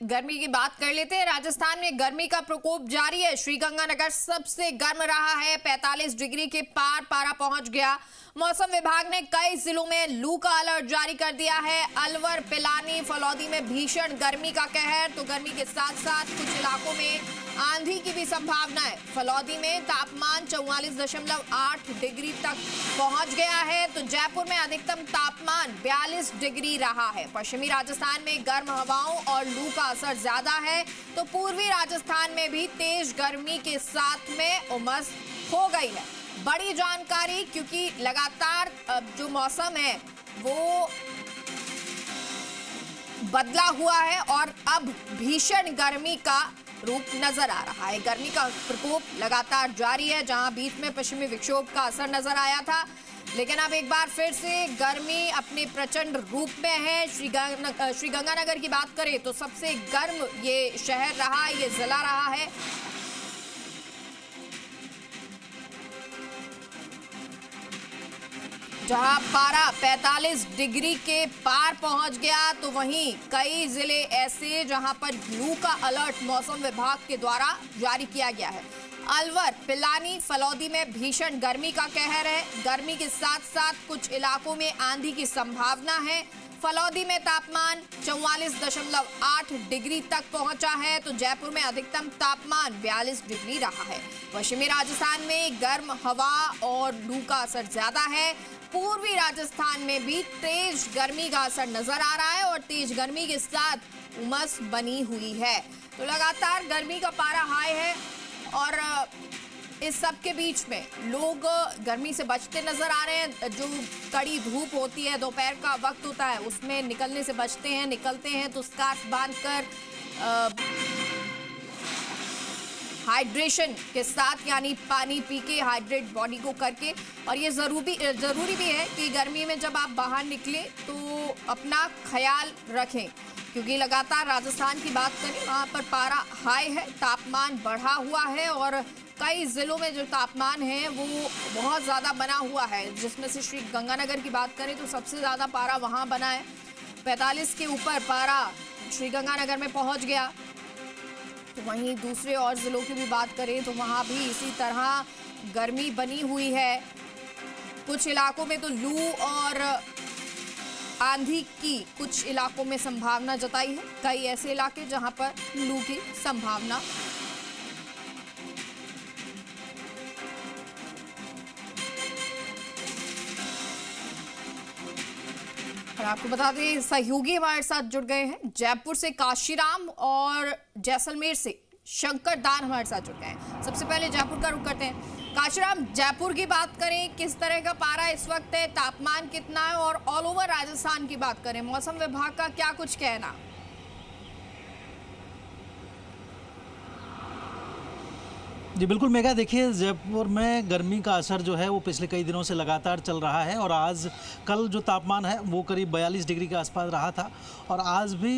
गर्मी की बात कर लेते हैं। राजस्थान में गर्मी का प्रकोप जारी है। श्रीगंगानगर सबसे गर्म रहा है, 45 डिग्री के पार पारा पहुंच गया। मौसम विभाग ने कई जिलों में लू का अलर्ट जारी कर दिया है। अलवर, पिलानी, फलौदी में भीषण गर्मी का कहर, तो गर्मी के साथ साथ कुछ इलाकों में आंधी की भी संभावना है। फलौदी में तापमान 44.8 डिग्री तक पहुंच गया है, तो जयपुर में अधिकतम तापमान 42 डिग्री रहा है। पश्चिमी राजस्थान में गर्म हवाओं और लू का असर ज्यादा है, तो पूर्वी राजस्थान में भी तेज गर्मी के साथ में उमस हो गई है। बड़ी जानकारी, क्योंकि लगातार जो मौसम है वो बदला हुआ है और अब भीषण गर्मी का रूप नजर आ रहा है। गर्मी का प्रकोप लगातार जारी है। जहां बीच में पश्चिमी विक्षोभ का असर नजर आया था, लेकिन अब एक बार फिर से गर्मी अपने प्रचंड रूप में है। श्रीगंगानगर की बात करें तो सबसे गर्म ये शहर रहा, ये जिला रहा है। जहां पारा 45 डिग्री के पार पहुंच गया, तो वहीं कई जिले ऐसे जहां पर लू का अलर्ट मौसम विभाग के द्वारा जारी किया गया है। अलवर, पिलानी, फलौदी में भीषण गर्मी का कहर है। गर्मी के साथ साथ कुछ इलाकों में आंधी की संभावना है। फलौदी में तापमान 44.8 डिग्री तक पहुंचा है, तो जयपुर में अधिकतम तापमान 42 डिग्री रहा है। पश्चिमी राजस्थान में गर्म हवा और लू का असर ज्यादा है। पूर्वी राजस्थान में भी तेज गर्मी का असर नजर आ रहा है और तेज गर्मी के साथ उमस बनी हुई है। तो लगातार गर्मी का पारा हाई है और इस सब के बीच में लोग गर्मी से बचते नजर आ रहे हैं। जो कड़ी धूप होती है, दोपहर का वक्त होता है, उसमें निकलने से बचते हैं। निकलते हैं तो स्कार्फ बांधकर हाइड्रेशन के साथ, यानी पानी पी के हाइड्रेट बॉडी को करके। और ये ज़रूरी भी है कि गर्मी में जब आप बाहर निकलें तो अपना ख्याल रखें, क्योंकि लगातार राजस्थान की बात करें वहाँ पर पारा हाई है, तापमान बढ़ा हुआ है और कई जिलों में जो तापमान है वो बहुत ज़्यादा बना हुआ है। जिसमें से श्रीगंगानगर की बात करें तो सबसे ज़्यादा पारा वहाँ बना है, 45 के ऊपर पारा श्रीगंगानगर में पहुँच गया। तो वहीं दूसरे और ज़िलों की भी बात करें तो वहाँ भी इसी तरह गर्मी बनी हुई है। कुछ इलाकों में तो लू और आंधी की कुछ इलाकों में संभावना जताई है। कई ऐसे इलाके जहां पर लू की संभावना। और आपको बता दें, सहयोगी हमारे साथ जुड़ गए हैं। जयपुर से काशीराम और जैसलमेर से शंकर दान हमारे साथ जुड़ गए हैं। सबसे पहले जयपुर का रुख करते हैं। काशीराम, जयपुर की बात करें, किस तरह का पारा इस वक्त है, तापमान कितना है, और ऑल ओवर राजस्थान की बात करें, मौसम विभाग का क्या कुछ कहना? जी बिल्कुल मेघा, देखिए जयपुर में गर्मी का असर जो है वो पिछले कई दिनों से लगातार चल रहा है और आज कल जो तापमान है वो करीब 42 डिग्री के आसपास रहा था और आज भी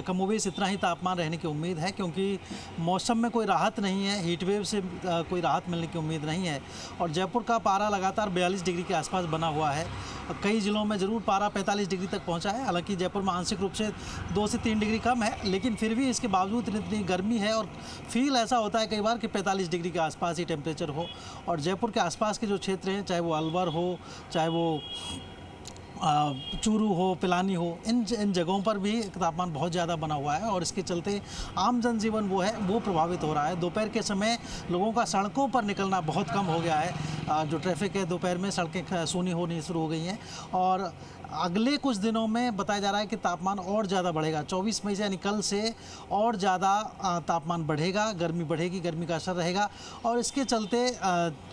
कमोबेश इतना ही तापमान रहने की उम्मीद है, क्योंकि मौसम में कोई राहत नहीं है, हीट वेव से कोई राहत मिलने की उम्मीद नहीं है। और जयपुर का पारा लगातार 42 डिग्री के आसपास बना हुआ है। कई जिलों में ज़रूर पारा 45 डिग्री तक पहुँचा है। हालाँकि जयपुर में आंशिक रूप से 2 से 3 डिग्री कम है, लेकिन फिर भी इसके बावजूद इतनी गर्मी है और फील ऐसा होता है कई बार कि 45 डिग्री के आसपास ही टेम्परेचर हो। और जयपुर के आसपास के जो क्षेत्र हैं, चाहे वो अलवर हो, चाहे वो चूरू हो, पिलानी हो, इन जगहों पर भी तापमान बहुत ज़्यादा बना हुआ है और इसके चलते आम जनजीवन वो प्रभावित हो रहा है। दोपहर के समय लोगों का सड़कों पर निकलना बहुत कम हो गया है। जो ट्रैफिक है, दोपहर में सड़कें सूनी होनी शुरू हो गई हैं और अगले कुछ दिनों में बताया जा रहा है कि तापमान और ज़्यादा बढ़ेगा। 24 मई से यानी कल से और ज़्यादा तापमान बढ़ेगा, गर्मी बढ़ेगी, गर्मी का असर रहेगा और इसके चलते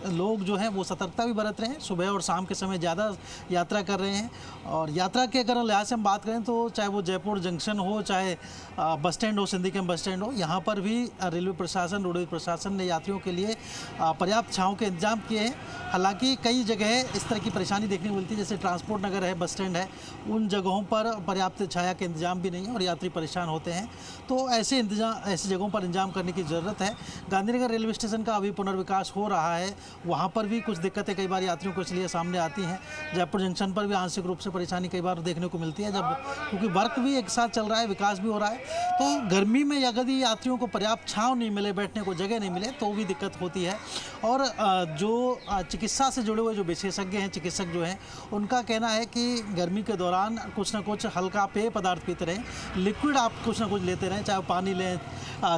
लोग जो हैं वो सतर्कता भी बरत रहे हैं। सुबह और शाम के समय ज़्यादा यात्रा कर रहे हैं और यात्रा के अगर लिहाज से हम बात करें तो चाहे वो जयपुर जंक्शन हो, चाहे बस स्टैंड हो, सिंधी कैंप बस स्टैंड हो, यहाँ पर भी रेलवे प्रशासन, रोडवेज प्रशासन ने यात्रियों के लिए पर्याप्त छांव के इंतजाम किए हैं। हालांकि कई जगह इस तरह की परेशानी देखने को मिलती है, जैसे ट्रांसपोर्ट नगर है, बस स्टैंड स्टैंड है, उन जगहों पर पर्याप्त छाया के इंतजाम भी नहीं है और यात्री परेशान होते हैं। तो ऐसे जगहों पर इंतजाम करने की ज़रूरत है। गांधीनगर रेलवे स्टेशन का अभी पुनर्विकास हो रहा है, वहाँ पर भी कुछ दिक्कतें कई बार यात्रियों को इसलिए सामने आती हैं। जयपुर जंक्शन पर भी आंशिक रूप से परेशानी कई बार देखने को मिलती है, जब क्योंकि वर्क भी एक साथ चल रहा है, विकास भी हो रहा है। तो गर्मी में यदि यात्रियों को पर्याप्त छांव नहीं मिले, बैठने को जगह नहीं मिले, तो भी दिक्कत होती है। और जो चिकित्सा से जुड़े हुए जो विशेषज्ञ हैं, चिकित्सक जो हैं, उनका कहना है कि गर्मी के दौरान कुछ ना कुछ हल्का पेय पदार्थ पीते रहें, लिक्विड आप कुछ ना कुछ लेते रहें, चाहे पानी लें,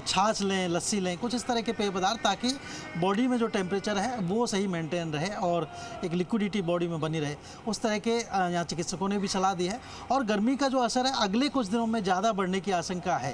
छाछ लें, लस्सी लें, कुछ इस तरह के पेय पदार्थ, ताकि बॉडी में जो टेम्परेचर है वो सही मेंटेन रहे और एक लिक्विडिटी बॉडी में बनी रहे। उस तरह के यहाँ चिकित्सकों ने भी सलाह दी है। और गर्मी का जो असर है अगले कुछ दिनों में ज़्यादा बढ़ने की आशंका है।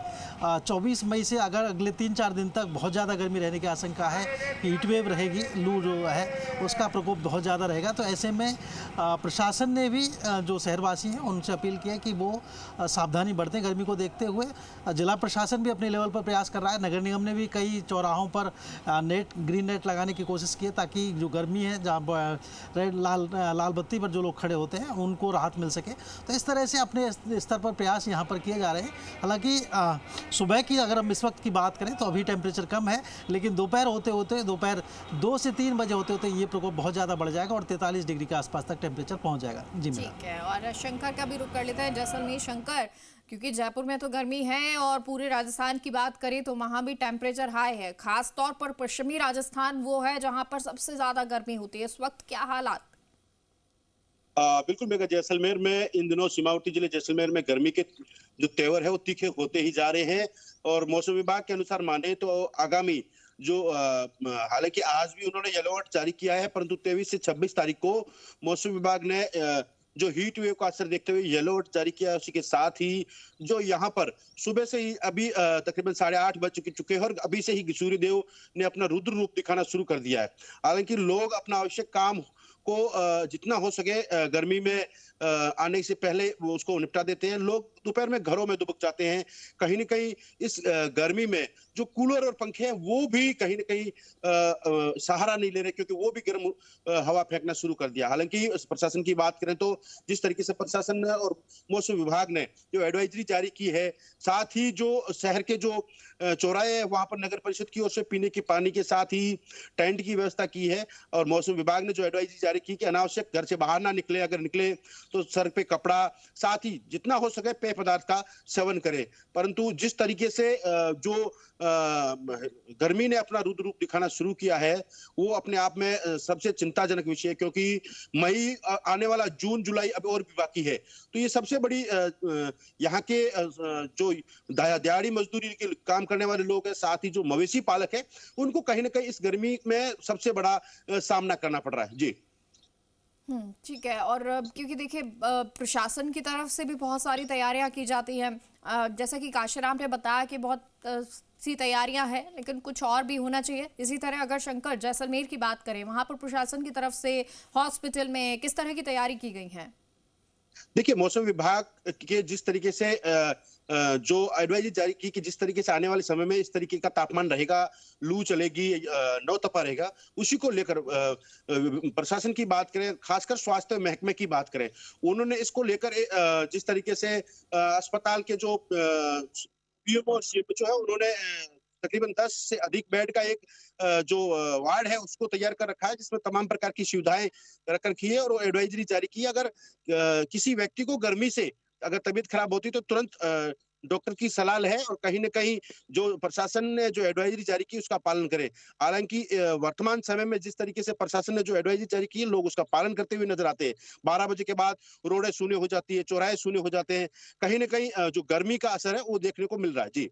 24 मई से अगर अगले 3-4 दिन तक बहुत ज़्यादा गर्मी रहने की आशंका है, हीट वेव रहेगी, लू जो है उसका प्रकोप बहुत ज़्यादा रहेगा। तो ऐसे में प्रशासन ने भी जो शहरवासी हैं उनसे अपील की है कि वो सावधानी बरतें गर्मी को देखते हुए। जिला प्रशासन भी अपने लेवल पर प्रयास कर रहा है। नगर निगम ने भी कई चौराहों पर ग्रीन नेट लगाने की कोशिश की है, ताकि जो गर्मी है, जहाँ लाल बत्ती पर जो लोग खड़े होते हैं उनको राहत मिल सके। तो इस तरह से अपने स्तर पर प्रयास यहाँ पर किए जा रहे हैं। हालांकि सुबह की अगर हम इस वक्त की बात करें तो अभी टेम्परेचर कम है, लेकिन दोपहर होते होते, दोपहर 2 से 3 बजे होते होते ये प्रकोप बहुत ज़्यादा बढ़ जाएगा और 43 डिग्री के आसपास तक टेम्परेचर पहुँच जाएगा। जी मैडम। ठीक है, और शंकर का भी रुख कर लेते हैं जैसलमेर। शंकर, क्योंकि जयपुर में तो गर्मी है और पूरे राजस्थान की बात करें तो वहां भी टेम्परेचर हाई है, खास तौर पर पश्चिमी राजस्थान वो है जहां पर सबसे ज्यादा गर्मी होती है। इस वक्त क्या हालात? बिल्कुल मेगा, जैसलमेर में इन दिनों सीमावर्ती जिले जैसलमेर में गर्मी के जो तेवर है वो तीखे होते ही जा रहे हैं। और मौसम विभाग के अनुसार माने तो आगामी जो हालांकि आज भी उन्होंने येलो अलर्ट जारी किया है, परंतु 23 से 26 तारीख को मौसम विभाग ने जो हीट वेव का असर देखते हुए येलो अलर्ट जारी किया है। उसी के साथ ही जो यहाँ पर सुबह से ही अभी तकरीबन 8:30 बज चुके हैं और अभी से ही सूर्य देव ने अपना रुद्र रूप दिखाना शुरू कर दिया है। हालांकि लोग अपना आवश्यक काम को जितना हो सके गर्मी में आने से पहले वो उसको निपटा देते हैं। लोग दोपहर में घरों में दुबक जाते हैं। कहीं न कहीं इस गर्मी में जो कूलर और पंखे हैं वो भी कहीं न कहीं सहारा नहीं ले रहे, क्योंकि वो भी गर्म हवा फेंकना शुरू कर दिया। हालांकि प्रशासन की बात करें तो जिस तरीके से प्रशासन ने और मौसम विभाग ने जो एडवाइजरी जारी की है, साथ ही जो शहर के जो चौराहे हैं वहां पर नगर परिषद की ओर से पीने के पानी के साथ ही टेंट की व्यवस्था की है। और मौसम विभाग ने जो एडवाइजरी जारी की कि अनावश्यक घर से बाहर ना निकले, अगर निकले तो सर पे कपड़ा, साथ ही जितना हो सके पेय पदार्थ का सेवन करें। परंतु जिस तरीके से जो गर्मी ने अपना रुद्र रूप दिखाना शुरू किया है वो अपने आप में सबसे चिंताजनक विषय है, क्योंकि मई आने वाला, जून जुलाई अब और भी बाकी है। तो ये सबसे बड़ी यहाँ के जो दिहाड़ी मजदूरी के काम करने वाले लोग हैं, साथ ही जो मवेशी पालक है, उनको कहीं ना कहीं इस गर्मी में सबसे बड़ा सामना करना पड़ रहा है। जी ठीक है। और क्योंकि देखिए प्रशासन की तरफ से भी बहुत सारी तैयारियां की जाती हैं, जैसा कि काशीराम ने बताया कि बहुत सी तैयारियां हैं, लेकिन कुछ और भी होना चाहिए। इसी तरह अगर शंकर जैसलमेर की बात करें, वहां पर प्रशासन की तरफ से हॉस्पिटल में किस तरह की तैयारी की गई है? देखिए, मौसम विभाग के जिस तरीके से जो एडवाइजरी जारी की कि जिस तरीके से आने वाले समय में इस तरीके का तापमान रहेगा, लू चलेगी, नौतपा रहेगा, उसी को लेकर प्रशासन की बात करें, खासकर स्वास्थ्य महकमे की बात करें, उन्होंने इसको लेकर जिस तरीके से अस्पताल के जो पीएमओ जो है उन्होंने तकरीबन 10 से अधिक बेड का एक जो वार्ड है उसको तैयार कर रखा है, जिसमें तमाम प्रकार की सुविधाएं रख रखी है। और एडवाइजरी जारी की है, अगर किसी व्यक्ति को गर्मी से अगर तबीयत खराब होती तो तुरंत डॉक्टर की सलाह है और कहीं न कहीं जो प्रशासन ने जो एडवाइजरी जारी की उसका पालन करें। हालांकि वर्तमान समय में जिस तरीके से प्रशासन ने जो एडवाइजरी जारी की है, लोग उसका पालन करते हुए नजर आते हैं। 12 बजे के बाद रोडें शून्य हो जाती है, चौराहे शून्य हो जाते हैं। कहीं न कहीं जो गर्मी का असर है वो देखने को मिल रहा है। जी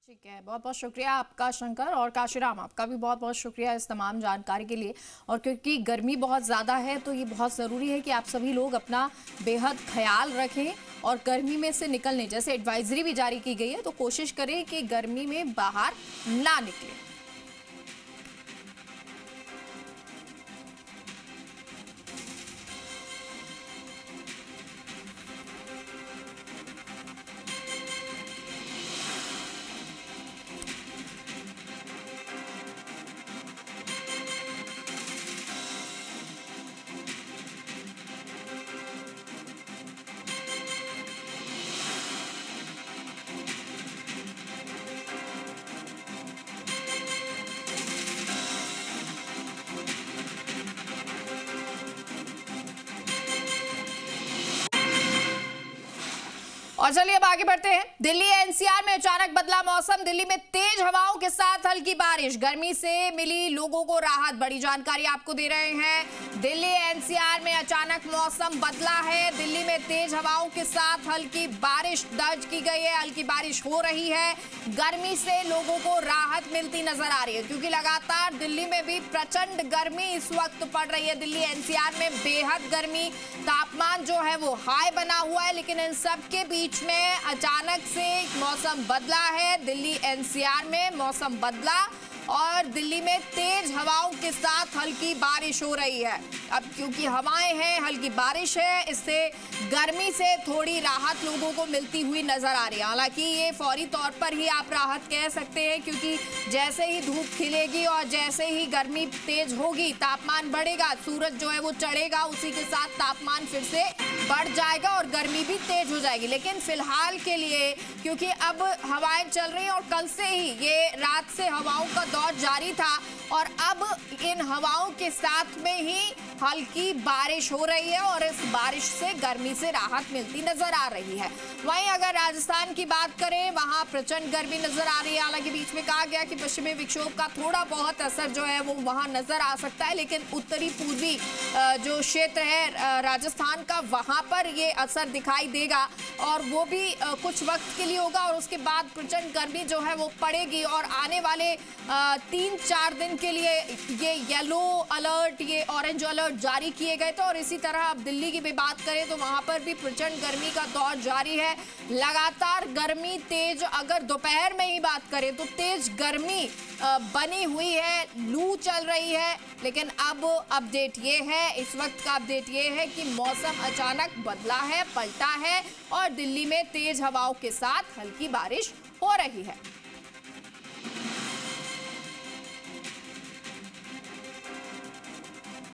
ठीक है, बहुत बहुत शुक्रिया आपका शंकर, और काशीराम आपका भी बहुत बहुत शुक्रिया इस तमाम जानकारी के लिए। और क्योंकि गर्मी बहुत ज़्यादा है तो ये बहुत ज़रूरी है कि आप सभी लोग अपना बेहद ख्याल रखें और गर्मी में से निकलने, जैसे एडवाइजरी भी जारी की गई है, तो कोशिश करें कि गर्मी में बाहर ना निकलें। और चलिए अब आगे बढ़ते हैं। दिल्ली एनसीआर में अचानक बदला मौसम, दिल्ली में तेज हवाओं के साथ हल्की बारिश, गर्मी से मिली लोगों को राहत। बड़ी जानकारी आपको दे रहे हैं। दिल्ली एनसीआर में अचानक मौसम बदला है, दिल्ली में तेज हवाओं के साथ हल्की बारिश दर्ज की गई है, हल्की बारिश हो रही है। गर्मी से लोगों को राहत मिलती नजर आ रही है, क्योंकि लगातार दिल्ली में भी प्रचंड गर्मी इस वक्त पड़ रही है। दिल्ली एनसीआर में बेहद गर्मी, तापमान जो है वो हाई बना हुआ है, लेकिन इन सब के बीच में अचानक से मौसम बदला है। दिल्ली एनसीआर में मौसम बदला और दिल्ली में तेज हवाओं के साथ हल्की बारिश हो रही है। अब क्योंकि हवाएं हैं, हल्की बारिश है, इससे गर्मी से थोड़ी राहत लोगों को मिलती हुई नजर आ रही है। हालांकि ये फौरी तौर पर ही आप राहत कह सकते हैं, क्योंकि जैसे ही धूप खिलेगी और जैसे ही गर्मी तेज होगी, तापमान बढ़ेगा, सूरज जो है वो चढ़ेगा, उसी के साथ तापमान फिर से बढ़ जाएगा और गर्मी भी तेज हो जाएगी। लेकिन फिलहाल के लिए, क्योंकि अब हवाएं चल रही हैं और कल से ही ये रात से हवाओं का दौर जारी था और अब इन हवाओं के साथ में ही हल्की बारिश हो रही है और इस बारिश से गर्मी से राहत मिलती नजर आ रही है। वहीं अगर राजस्थान की बात करें, वहां प्रचंड गर्मी नजर आ रही है। हालांकि बीच में कहा गया कि पश्चिमी विक्षोभ का थोड़ा बहुत असर जो है वो वहां नजर आ सकता है, लेकिन उत्तरी पूर्वी जो क्षेत्र है राजस्थान का, वहां पर ये असर दिखाई देगा और वो भी कुछ वक्त के लिए होगा और उसके बाद प्रचंड गर्मी जो है वो पड़ेगी। और आने वाले 3-4 दिन के लिए ये येलो अलर्ट, ये ऑरेंज अलर्ट जारी किए गए थे। और इसी तरह अब दिल्ली की भी बात करें तो वहां पर भी प्रचंड गर्मी का दौर जारी है। लगातार गर्मी तेज, अगर दोपहर में ही बात करें तो तेज गर्मी बनी हुई है, लू चल रही है। लेकिन अब अपडेट ये है, इस वक्त का अपडेट ये है कि मौसम अचानक बदला है, पलटा है और दिल्ली में तेज हवाओं के साथ हल्की बारिश हो रही है।